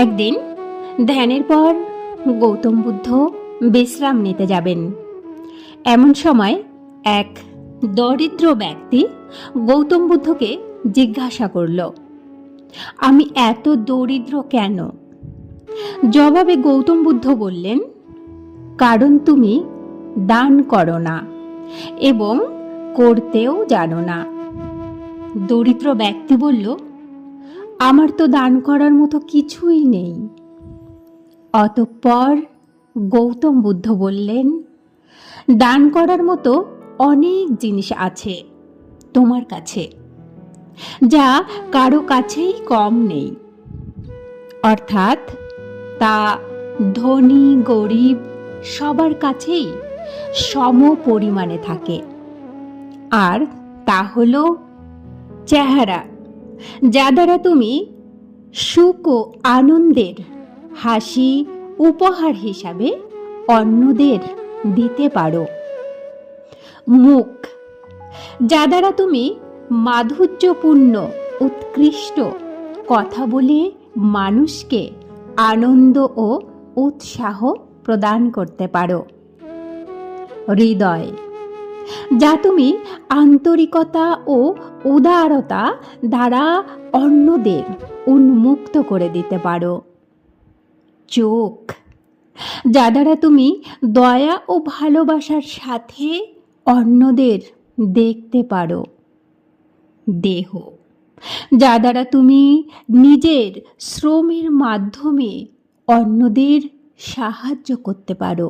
একদিন ধ্যানের পর গৌতম বুদ্ধ বিশ্রাম নিতে যাবেন। এমন সময় এক দরিদ্র ব্যক্তি গৌতম বুদ্ধকে জিজ্ঞাসা করল, আমি এত দরিদ্র কেন? জবাবে গৌতম বুদ্ধ বললেন, কারণ তুমি দান করো না এবং করতেও জানো না। দরিদ্র ব্যক্তি বলল, আমার তো দান করার মতো কিছুই নেই। অতঃপর গৌতম বুদ্ধ বললেন, দান করার মতো অনেক জিনিস আছে তোমার কাছে, যা কারো কাছেই কম নেই। অর্থাৎ তা ধনী গরিব সবার কাছেই সম পরিমাণে থাকে। আর তা হলো চেহারা, যা দ্বারা তুমি সুখ ও আনন্দের হাসি উপহার হিসাবে অন্যদের দিতে পারো। মুখ, যা দ্বারা তুমি মাধুর্যপূর্ণ উৎকৃষ্ট কথা বলে মানুষকে আনন্দ ও উৎসাহ প্রদান করতে পারো। হৃদয়, যা তুমি আন্তরিকতা ও উদারতা দ্বারা অন্যদের উন্মুক্ত করে দিতে পারো। চোখ, যা দ্বারা তুমি দয়া ও ভালোবাসার সাথে অন্যদের দেখতে পারো। দেহ, যা দ্বারা তুমি নিজের শ্রমের মাধ্যমে অন্যদের সাহায্য করতে পারো।